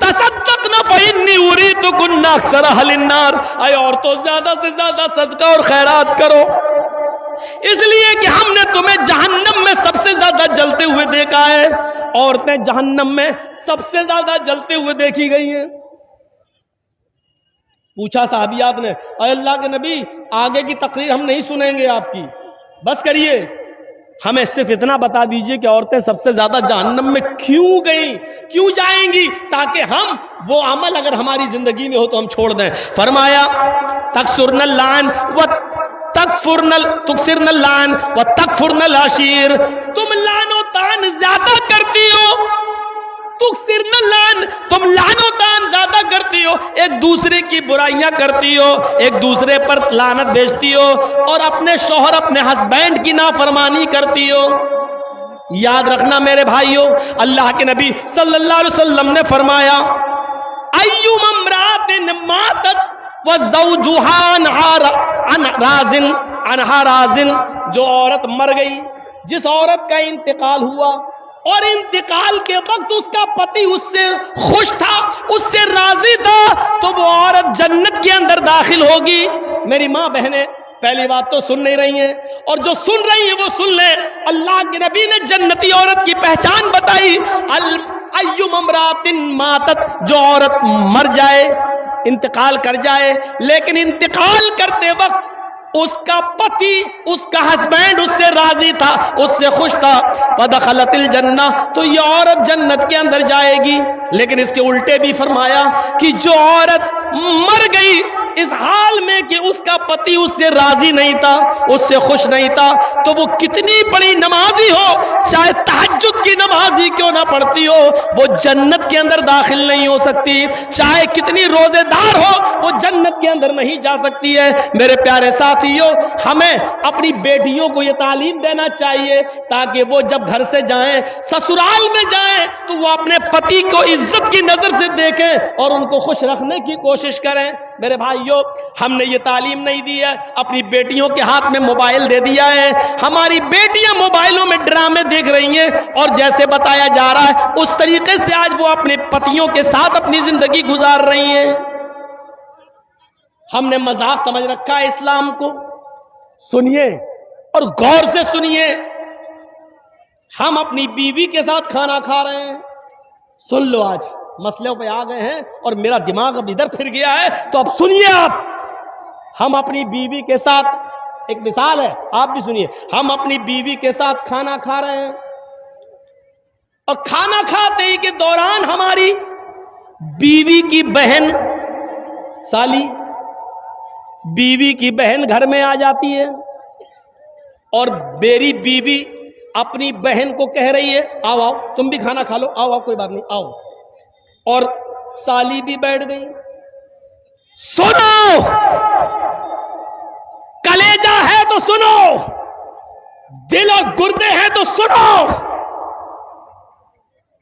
تصدقن فإني أريتكن أكثر أهل النار، اے عورتوں زیادہ سے زیادہ صدقہ اور خیرات کرو، اس لیے کہ ہم نے تمہیں جہنم میں سب سے زیادہ جلتے ہوئے دیکھا ہے۔ عورتیں جہنم میں سب سے زیادہ جلتے ہوئے دیکھی گئی ہیں۔ پوچھا صحابیات نے، اے اللہ کے نبی آگے کی تقریر ہم نہیں سنیں گے آپ کی، بس کریے، ہمیں صرف اتنا بتا دیجئے کہ عورتیں سب سے زیادہ جہنم میں کیوں گئیں، کیوں جائیں گی، تاکہ ہم وہ عمل اگر ہماری زندگی میں ہو تو ہم چھوڑ دیں۔ فرمایا تکسرن اللعن تکسرن اللعن و تکفرن العشیر، تم لعن و طعن زیادہ کرتی ہو، تکسرن اللعن، تم لعن و طعن زیادہ کرتی ہو، ایک دوسرے کی برائیاں کرتی ہو، ایک دوسرے پر لعنت بھیجتی ہو، اور اپنے شوہر اپنے ہسبینڈ کی نافرمانی کرتی ہو۔ یاد رکھنا میرے بھائیوں، اللہ کے نبی صلی اللہ علیہ وسلم نے فرمایا ایوم امرات ماتت وزوجها عنہا رازن، جو عورت مر گئی، جس عورت کا انتقال ہوا اور انتقال کے وقت اس کا پتی اس سے خوش تھا، اس سے راضی تھا، تو وہ عورت جنت کے اندر داخل ہوگی۔ میری ماں بہنیں پہلی بات تو سن نہیں رہی ہیں، اور جو سن رہی ہیں وہ سن لیں، اللہ کے نبی نے جنتی عورت کی پہچان بتائی، ایوم امرات ماتت، جو عورت مر جائے، انتقال کر جائے، لیکن انتقال کرتے وقت اس کا پتی، اس کا ہسبینڈ اس سے راضی تھا، اس سے خوش تھا، فدخلت الجنہ، تو یہ عورت جنت کے اندر جائے گی۔ لیکن اس کے الٹے بھی فرمایا کہ جو عورت مر گئی اس حال میں کہ اس کا پتی اس سے راضی نہیں تھا، اس سے خوش نہیں تھا، تو وہ کتنی بڑی نمازی ہو، چاہے تہجد کی نماز ہی کیوں نہ پڑھتی ہو، وہ جنت کے اندر داخل نہیں ہو سکتی، چاہے کتنی روزے دار ہو، وہ جنت کے اندر نہیں جا سکتی ہے۔ میرے پیارے ساتھیوں، ہمیں اپنی بیٹیوں کو یہ تعلیم دینا چاہیے تاکہ وہ جب گھر سے جائیں، سسرال میں جائیں، تو وہ اپنے پتی کو عزت کی نظر سے دیکھیں اور ان کو خوش رکھنے کی کوشش کریں۔ میرے بھائیوں، ہم نے یہ تعلیم نہیں دی ہے، اپنی بیٹیوں کے ہاتھ میں موبائل دے دیا ہے، ہماری بیٹیاں موبائلوں میں ڈرامے دیکھ رہی ہیں، اور جیسے بتایا جا رہا ہے اس طریقے سے آج وہ اپنے پتیوں کے ساتھ اپنی زندگی گزار رہی ہیں۔ ہم نے مذاق سمجھ رکھا ہے اسلام کو۔ سنیے اور غور سے سنیے، ہم اپنی بیوی کے ساتھ کھانا کھا رہے ہیں، سن لو، آج مسئلوں پہ آ گئے ہیں اور میرا دماغ اب ادھر پھر گیا ہے، تو اب سنیے آپ، ہم اپنی بیوی کے ساتھ، ایک مثال ہے آپ بھی سنیے، ہم اپنی بیوی کے ساتھ کھانا کھا رہے ہیں، اور کھانا کھاتے ہی کے دوران ہماری بیوی کی بہن سالی، بیوی کی بہن گھر میں آ جاتی ہے، اور میری بیوی اپنی بہن کو کہہ رہی ہے آؤ آؤ تم بھی کھانا کھا لو، آؤ آؤ کوئی بات نہیں آؤ، اور سالی بھی بیٹھ گئی۔ سنو، کلیجہ ہے تو سنو، دل اور گردے ہیں تو سنو،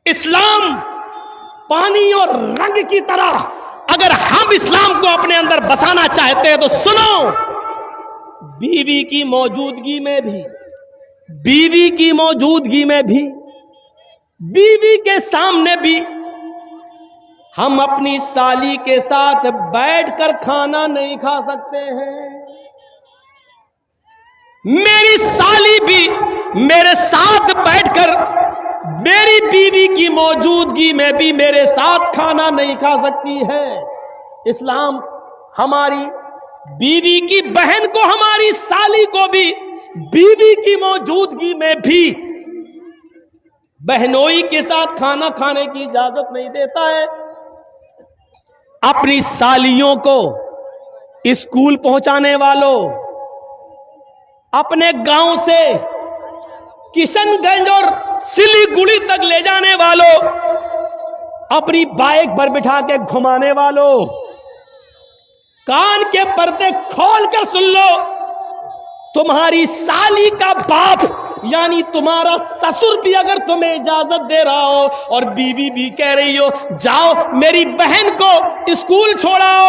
اسلام پانی اور رنگ کی طرح اگر ہم اسلام کو اپنے اندر بسانا چاہتے ہیں تو سنو، بیوی کی موجودگی میں بھی، بیوی کی موجودگی میں بھی، بیوی کے سامنے بھی ہم اپنی سالی کے ساتھ بیٹھ کر کھانا نہیں کھا سکتے ہیں۔ میری سالی بھی میرے ساتھ بیٹھ کر میری بیوی کی موجودگی میں بھی میرے ساتھ کھانا نہیں کھا سکتی ہے۔ اسلام ہماری بیوی کی بہن کو، ہماری سالی کو بھی بیوی کی موجودگی میں بھی بہنوئی کے ساتھ کھانا کھانے کی اجازت نہیں دیتا ہے۔ اپنی سالیوں کو اسکول پہنچانے والوں، اپنے گاؤں سے کشن گنج اور سلی گڑی تک لے جانے والوں، اپنی بائک پر بٹھا کے گھمانے والوں، کان کے پردے کھول کر سن لو، تمہاری سالی کا باپ یعنی تمہارا سسر بھی اگر تمہیں اجازت دے رہا ہو اور بیوی بھی کہہ رہی ہو جاؤ میری بہن کو اسکول چھوڑاؤ،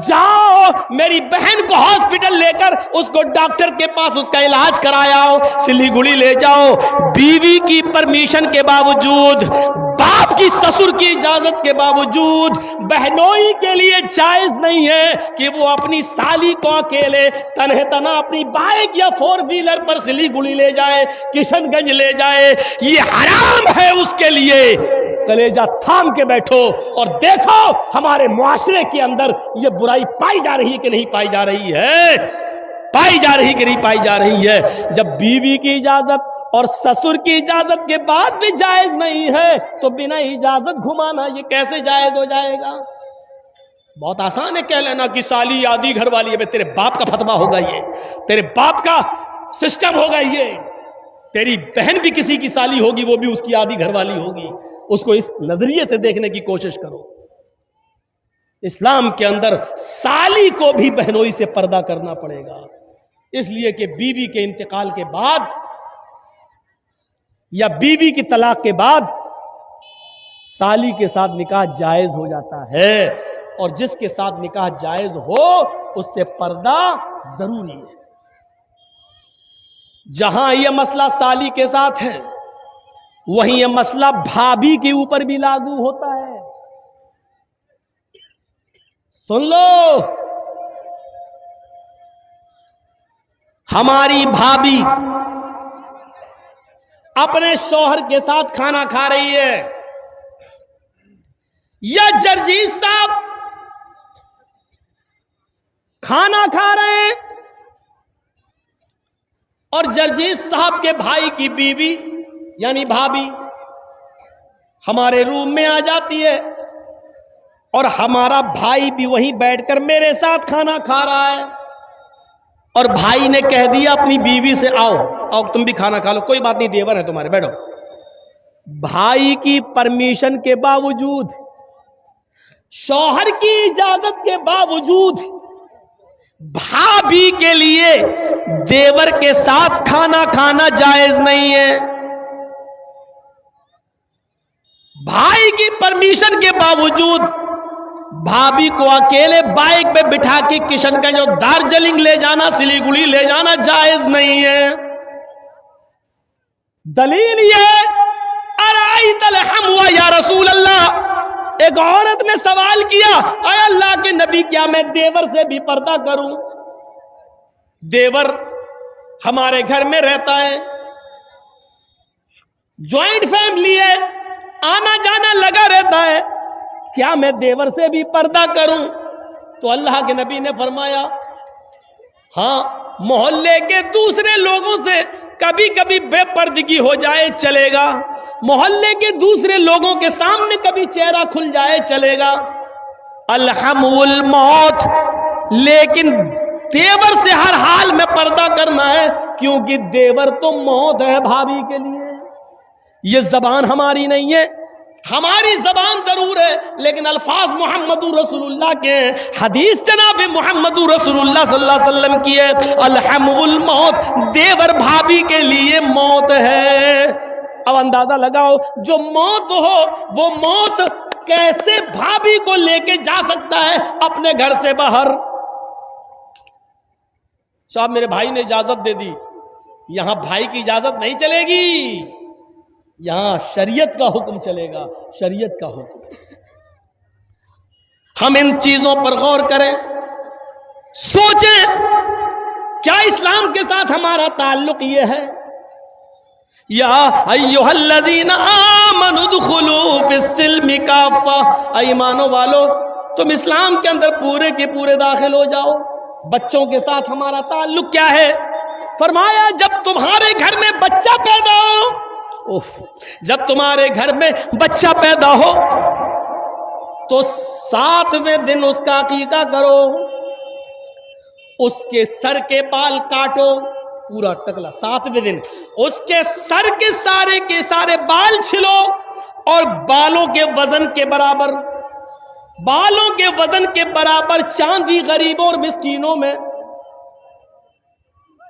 جاؤ میری بہن کو ہاسپٹل لے کر اس کو ڈاکٹر کے پاس اس کا علاج کرایا ہو، سلی گڑی لے جاؤ، بیوی کی پرمیشن کے باوجود، باپ کی اپنی سسر کی اجازت کے باوجود بہنوئی کے لیے جائز نہیں ہے کہ وہ اپنی سالی کو اکیلے تنہ تنہا اپنی بائک یا 4 ویلر پر سلیگوڑی لے جائے, کشن گنج لے جائے. یہ حرام ہے اس کے لیے. کلیجہ تھام کے بیٹھو اور دیکھو ہمارے معاشرے کے اندر یہ برائی پائی جا رہی ہے کہ نہیں پائی جا رہی ہے, پائی جا رہی کہ نہیں پائی جا رہی ہے. جب بیوی کی اجازت اور سسر کی اجازت کے بعد بھی جائز نہیں ہے تو بنا اجازت گھمانا یہ کیسے جائز ہو جائے گا؟ بہت آسان ہے کہہ لینا کہ سالی آدھی گھر والی ہے. تیرے باپ کا فتویٰ ہوگا, یہ تیرے باپ کا سسٹم ہوگا. یہ تیری بہن بھی کسی کی سالی ہوگی, وہ بھی اس کی آدھی گھر والی ہوگی. اس کو اس نظریے سے دیکھنے کی کوشش کرو. اسلام کے اندر سالی کو بھی بہنوئی سے پردہ کرنا پڑے گا, اس لیے کہ بیوی کے انتقال کے بعد یا بیوی کی طلاق کے بعد سالی کے ساتھ نکاح جائز ہو جاتا ہے, اور جس کے ساتھ نکاح جائز ہو اس سے پردہ ضروری ہے. جہاں یہ مسئلہ سالی کے ساتھ ہے وہیں یہ مسئلہ بھابھی کے اوپر بھی لاگو ہوتا ہے. سن لو, ہماری بھابھی اپنے شوہر کے ساتھ کھانا کھا رہی ہے, یا جرجیت صاحب کھانا کھا رہے ہیں اور جرجیت صاحب کے بھائی کی بیوی یعنی بھابھی ہمارے روم میں آ جاتی ہے اور ہمارا بھائی بھی وہیں بیٹھ کر میرے ساتھ کھانا کھا رہا ہے, اور بھائی نے کہہ دیا اپنی بیوی سے آؤ آؤ تم بھی کھانا کھا لو, کوئی بات نہیں دیور ہے تمہارے, بیٹھو. بھائی کی پرمیشن کے باوجود, شوہر کی اجازت کے باوجود بھابھی کے لیے دیور کے ساتھ کھانا کھانا جائز نہیں ہے. بھائی کی پرمیشن کے باوجود بھابھی کو اکیلے بائک پہ بٹھا کے کشن گنج اور دارجلنگ لے جانا, سلیگوڑی لے جانا جائز نہیں ہے. دلیل یہ ارائیت الحموا یا رسول اللہ, ایک عورت نے سوال کیا اے اللہ کے نبی کیا میں دیور سے بھی پردہ کروں؟ دیور ہمارے گھر میں رہتا ہے, جوائنٹ فیملی ہے, آنا جانا لگا رہتا ہے, کیا میں دیور سے بھی پردہ کروں؟ تو اللہ کے نبی نے فرمایا ہاں, محلے کے دوسرے لوگوں سے کبھی کبھی بے پردگی ہو جائے چلے گا, محلے کے دوسرے لوگوں کے سامنے کبھی چہرہ کھل جائے چلے گا, الحم الموت, لیکن دیور سے ہر حال میں پردہ کرنا ہے کیونکہ دیور تو موت ہے بھابھی کے لیے. یہ زبان ہماری نہیں ہے, ہماری زبان ضرور ہے لیکن الفاظ محمد رسول اللہ کے ہیں, حدیث جناب محمد رسول اللہ صلی اللہ علیہ وسلم کی ہے, الحم الموت, دیور بھابھی کے لیے موت ہے. اب اندازہ لگاؤ جو موت ہو وہ موت کیسے بھابھی کو لے کے جا سکتا ہے اپنے گھر سے باہر؟ صاحب میرے بھائی نے اجازت دے دی, یہاں بھائی کی اجازت نہیں چلے گی, یہاں شریعت کا حکم چلے گا, شریعت کا حکم. ہم ان چیزوں پر غور کریں, سوچیں کیا اسلام کے ساتھ ہمارا تعلق یہ ہے؟ یا ایھا الذین آمنوا ادخلوا فی السلم کافہ, ایمانو والو تم اسلام کے اندر پورے کے پورے داخل ہو جاؤ. بچوں کے ساتھ ہمارا تعلق کیا ہے؟ فرمایا جب تمہارے گھر میں بچہ پیدا ہو, جب تمہارے گھر میں بچہ پیدا ہو تو 7ویں دن اس کا عقیقہ کرو, اس کے سر کے بال کاٹو, پورا ٹکلا, 7ویں دن اس کے سر کے سارے بال چھلو اور بالوں کے وزن کے برابر چاندی غریبوں اور مسکینوں میں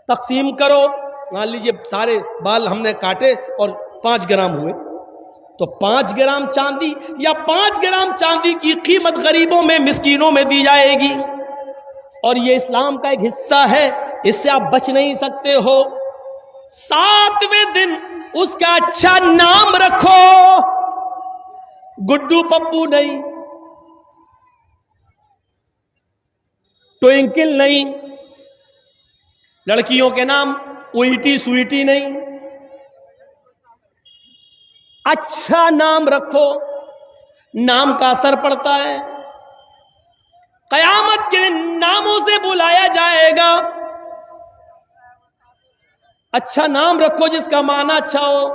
تقسیم کرو. مان لیجئے سارے بال ہم نے کاٹے اور 5 گرام ہوئے تو 5 گرام چاندی یا 5 گرام چاندی کی قیمت غریبوں میں مسکینوں میں دی جائے گی. اور یہ اسلام کا ایک حصہ ہے, اس سے آپ بچ نہیں سکتے ہو. 7ویں دن اس کا اچھا نام رکھو, گڈو پپو نہیں، ٹوئنکل نہیں، لڑکیوں کے نام اوئیٹی سوئیٹی نہیں. اچھا نام رکھو، نام کا اثر پڑتا ہے. قیامت کے ناموں سے بلایا جائے گا. اچھا نام رکھو جس کا معنی اچھا ہو.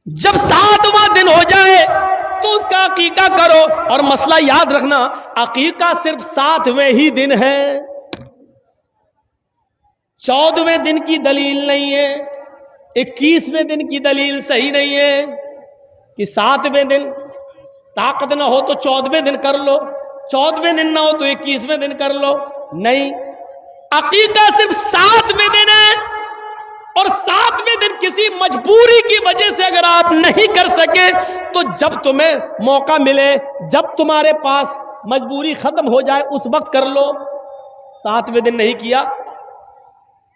جب 7واں دن ہو جائے تو اس کا عقیقہ کرو. اور مسئلہ یاد رکھنا، عقیقہ صرف 7ویں ہی دن ہے، 14ویں دن کی دلیل نہیں ہے، 21ویں دن کی دلیل صحیح نہیں ہے کہ 7ویں دن طاقت نہ ہو تو 14ویں دن کر لو، 14ویں دن نہ ہو تو 21ویں دن کر لو. نہیں، عقیقہ صرف 7ویں دن ہے. اور 7ویں دن کسی مجبوری کی وجہ سے اگر آپ نہیں کر سکے تو جب تمہیں موقع ملے، جب تمہارے پاس مجبوری ختم ہو جائے اس وقت کر لو. 7ویں دن نہیں کیا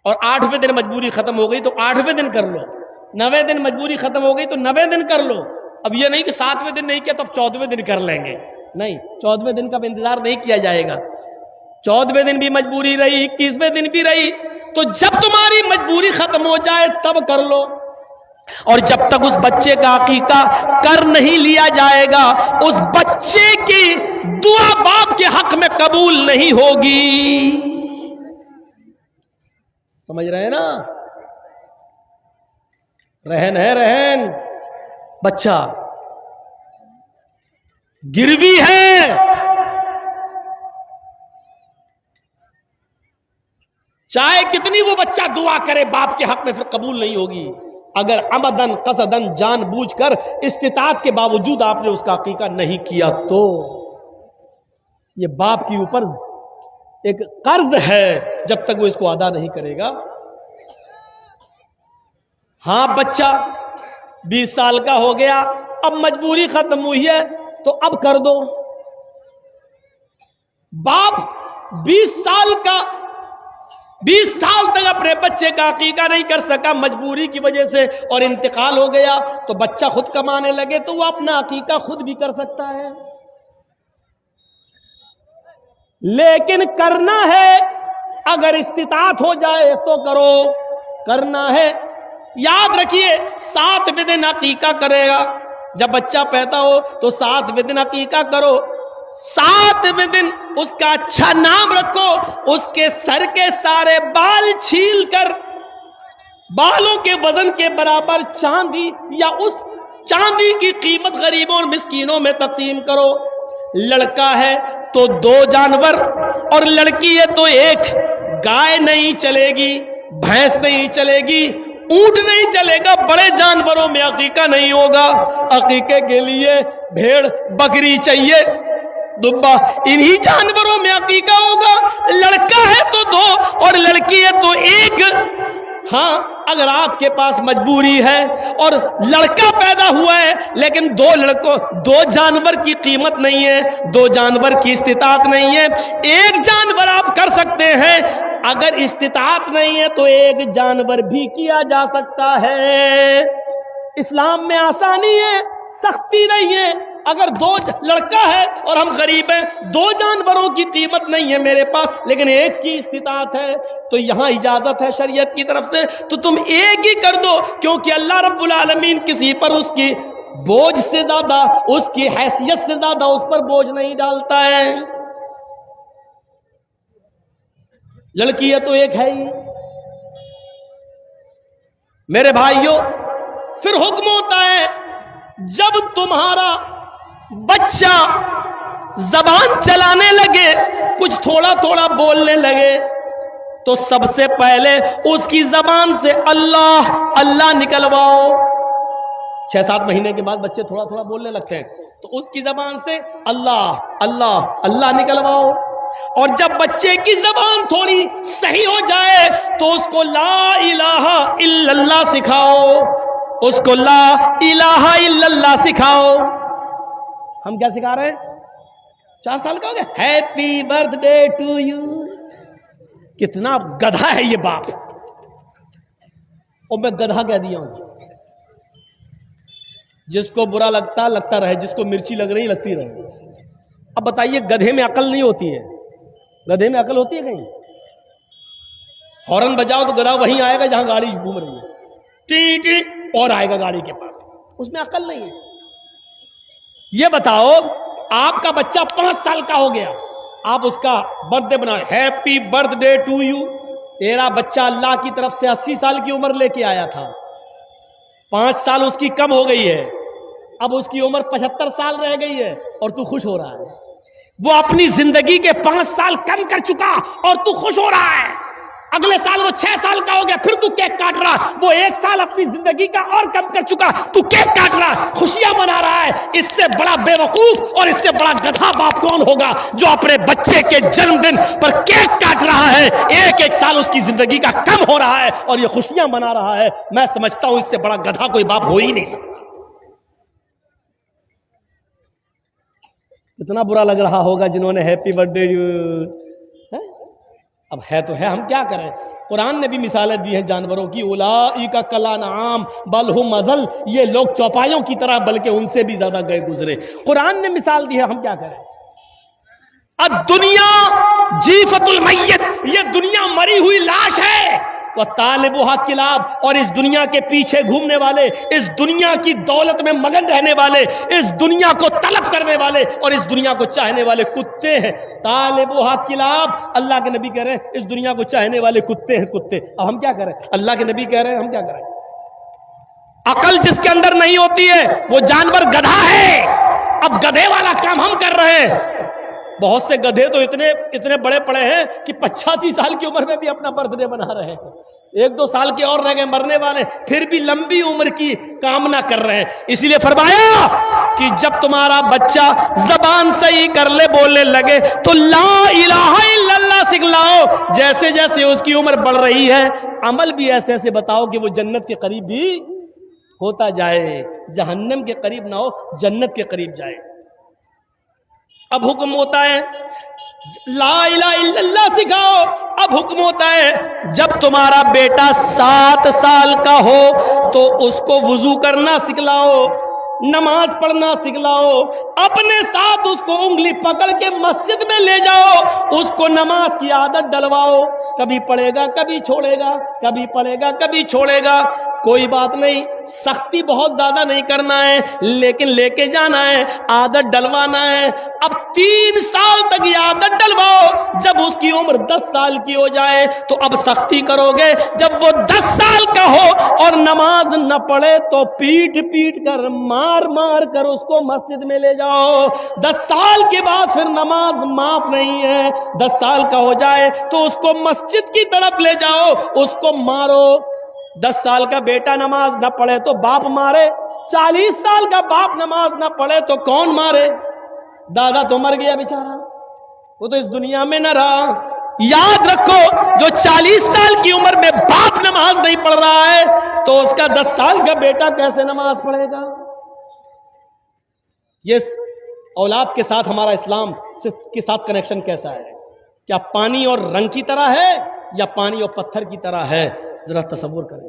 اور 8ویں دن مجبوری ختم ہو گئی تو 8ویں دن کر لو. 9ویں دن مجبوری ختم ہو گئی تو 9ویں دن کر لو. اب یہ نہیں کہ 7ویں دن نہیں کیا تو اب 14ویں دن کر لیں گے. نہیں، 14ویں دن کا انتظار نہیں کیا جائے گا. 14ویں دن بھی مجبوری رہی، 21ویں دن بھی رہی، تو جب تمہاری مجبوری ختم ہو جائے تب کر لو. اور جب تک اس بچے کا عقیقہ کر نہیں لیا جائے گا اس بچے کی دعا باپ کے حق میں قبول نہیں ہوگی. سمجھ رہے ہیں نا؟ رہن ہے، رہن بچہ گروی ہے، چاہے کتنی وہ بچہ دعا کرے باپ کے حق میں پھر قبول نہیں ہوگی. اگر عمدن قصدن جان بوجھ کر استطاعت کے باوجود آپ نے اس کا عقیقہ نہیں کیا تو یہ باپ کے اوپر ایک قرض ہے جب تک وہ اس کو ادا نہیں کرے گا. ہاں، بچہ 20 سال کا ہو گیا، اب مجبوری ختم ہوئی ہے تو اب کر دو. باپ 20 سال تک اپنے بچے کا عقیقہ نہیں کر سکا مجبوری کی وجہ سے اور انتقال ہو گیا تو بچہ خود کمانے لگے تو وہ اپنا عقیقہ خود بھی کر سکتا ہے. لیکن کرنا ہے، اگر استطاعت ہو جائے تو کرو. کرنا ہے، یاد رکھیے 7ویں دن عقیقہ کرے گا. جب بچہ پیدا ہو تو 7ویں دن عقیقہ کرو. 7ویں دن اس کا اچھا نام رکھو. اس کے سر کے سارے بال چھیل کر بالوں کے وزن کے برابر چاندی یا اس چاندی کی قیمت غریبوں اور مسکینوں میں تقسیم کرو. لڑکا ہے تو 2 جانور اور لڑکی ہے تو 1. گائے نہیں چلے گی، بھینس نہیں چلے گی، اونٹ نہیں چلے گا. بڑے جانوروں میں عقیقہ نہیں ہوگا. عقیقے کے لیے بھیڑ بکری چاہیے، دبا، انہی جانوروں میں عقیقہ ہوگا. لڑکا ہے تو 2 اور لڑکی ہے تو 1. ہاں، اگر آپ کے پاس مجبوری ہے اور لڑکا پیدا ہوا ہے لیکن 2 جانور کی قیمت نہیں ہے، 2 جانور کی استطاعت نہیں ہے، 1 جانور آپ کر سکتے ہیں. اگر استطاعت نہیں ہے تو 1 جانور بھی کیا جا سکتا ہے. اسلام میں آسانی ہے، سختی نہیں ہے. اگر 2 لڑکا ہے اور ہم غریب ہیں، 2 جانوروں کی قیمت نہیں ہے میرے پاس لیکن 1 کی استطاعت ہے تو یہاں اجازت ہے شریعت کی طرف سے تو تم 1 ہی کر دو. کیونکہ اللہ رب العالمین کسی پر اس کی بوجھ سے زیادہ، اس کی حیثیت سے زیادہ اس پر بوجھ نہیں ڈالتا ہے. لڑکی ہے تو 1 ہے ہی. میرے بھائیوں، پھر حکم ہوتا ہے جب تمہارا بچہ زبان چلانے لگے، کچھ تھوڑا تھوڑا بولنے لگے تو سب سے پہلے اس کی زبان سے اللہ اللہ نکلواؤ. 6-7 مہینے کے بعد بچے تھوڑا تھوڑا بولنے لگتے ہیں تو اس کی زبان سے اللہ اللہ اللہ نکلواؤ. اور جب بچے کی زبان تھوڑی صحیح ہو جائے تو اس کو لا الہ الا اللہ سکھاؤ. اس کو لا الہ الا اللہ سکھاؤ. ہم کیا سکھا رہے ہیں؟ 4 سال کا ہو گیا، happy birthday to you. کتنا گدھا ہے یہ باپ. اور میں گدھا کہہ دیا ہوں. جس کو برا لگتا رہے، جس کو مرچی لگ رہی لگتی رہے۔ اب بتائیے گدھے میں عقل نہیں ہوتی ہے؟ گدھے میں عقل ہوتی ہے کہیں؟ ہارن بجاؤ تو گدھا وہیں آئے گا جہاں گاڑی گھوم رہی ہے، ٹی ٹی اور آئے گا گاڑی کے پاس، اس میں عقل نہیں ہے۔ یہ بتاؤ آپ کا بچہ 5 سال کا ہو گیا، آپ اس کا برتھ ڈے بنا، happy birthday to you, تیرا بچہ اللہ کی طرف سے 80 سال کی عمر لے کے آیا تھا، 5 سال اس کی کم ہو گئی ہے، اب اس کی عمر 75 سال رہ گئی ہے اور تو خوش ہو رہا ہے۔ وہ اپنی زندگی کے 5 سال کم کر چکا اور تو خوش ہو رہا ہے۔ اگلے سال وہ 6 سال کا ہو گیا، پھر تو کیک کاٹ رہا، وہ 1 سال اپنی زندگی کا اور کم کر چکا، تو کیک کاٹ رہا، خوشیاں منا رہا ہے۔ اس سے بڑا بے وقوف اور اس سے بڑا گدھا باپ کون ہوگا جو اپنے بچے کے جنم دن پر کیک کاٹ رہا ہے، 1 سال اس کی زندگی کا کم ہو رہا ہے اور یہ خوشیاں منا رہا ہے۔ میں سمجھتا ہوں اس سے بڑا گدھا کوئی باپ ہو ہی نہیں سکتا۔ اتنا برا لگ رہا ہوگا جنہوں نے ہیپی برتھ ڈے، اب ہے تو ہے، ہم کیا کریں؟ قرآن نے بھی مثالیں دی ہیں جانوروں کی، اولئک کالانعام بل ہم اضل، یہ لوگ چوپایوں کی طرح بلکہ ان سے بھی زیادہ گئے گزرے۔ قرآن نے مثال دی ہے، ہم کیا کریں؟ الدنیا جیفت المیت، یہ دنیا مری ہوئی لاش ہے، وطالبها کلاب، اور اس دنیا کے پیچھے گھومنے والے، اس دنیا کی دولت میں مگن رہنے والے، اس دنیا کو طلب کرنے والے اور اس دنیا کو چاہنے والے کتے ہیں۔ طالبها کلاب، اللہ کے نبی کہہ رہے ہیں اس دنیا کو چاہنے والے کتے ہیں، کتے۔ اب ہم کیا کریں؟ اللہ کے نبی کہہ رہے ہیں، ہم کیا کریں؟ عقل جس کے اندر نہیں ہوتی ہے وہ جانور گدھا ہے۔ اب گدھے والا کام ہم کر رہے ہیں۔ بہت سے گدھے تو اتنے بڑے پڑے ہیں کہ 85 سال کی عمر میں بھی اپنا برتھ ڈے بنا رہے ہیں، 1-2 سال کے اور رہ گئے مرنے والے، پھر بھی لمبی عمر کی کامنا کر رہے ہیں۔ اسی لیے فرمایا کہ جب تمہارا بچہ زبان صحیح کر لے، بولنے لگے تو لا الہ الا اللہ سکھلاؤ، جیسے جیسے اس کی عمر بڑھ رہی ہے عمل بھی ایسے ایسے بتاؤ کہ وہ جنت کے قریب بھی ہوتا جائے، جہنم کے قریب نہ ہو، جنت کے قریب جائے۔ اب حکم ہوتا ہے لا الہ الا اللہ سکھاؤ۔ اب حکم ہوتا ہے جب تمہارا بیٹا 7 سال کا ہو تو اس کو وضو کرنا سکھلاؤ، نماز پڑھنا سکھلاؤ، اپنے ساتھ اس کو انگلی پکڑ کے مسجد میں لے جاؤ، اس کو نماز کی عادت ڈلواؤ، کبھی پڑھے گا کبھی چھوڑے گا، کبھی پڑھے گا کبھی چھوڑے گا، کوئی بات نہیں، سختی بہت زیادہ نہیں کرنا ہے لیکن لے کے جانا ہے، عادت ڈلوانا ہے۔ اب 3 سال تک یہ عادت ڈلواؤ، جب اس کی عمر 10 سال کی ہو جائے تو اب سختی کرو گے، جب وہ 10 سال کا ہو اور نماز نہ پڑھے تو پیٹ کر مار کر اس کو مسجد میں لے جاؤ۔ 10 سال کے بعد پھر نماز معاف نہیں ہے، 10 سال کا ہو جائے تو اس کو مسجد کی طرف لے جاؤ، اس کو مارو۔ 10 سال کا بیٹا نماز نہ پڑھے تو باپ مارے، 40 سال کا باپ نماز نہ پڑھے تو کون مارے؟ دادا تو مر گیا بیچارہ، وہ تو اس دنیا میں نہ رہا۔ یاد رکھو جو 40 سال کی عمر میں باپ نماز نہیں پڑھ رہا ہے تو اس کا 10 سال کا بیٹا کیسے نماز پڑھے گا؟ یہ اولاد کے ساتھ ہمارا اسلام کے ساتھ کنیکشن کیسا ہے؟ کیا پانی اور رنگ کی طرح ہے یا پانی اور پتھر کی طرح ہے؟ ذرا تصور کریں۔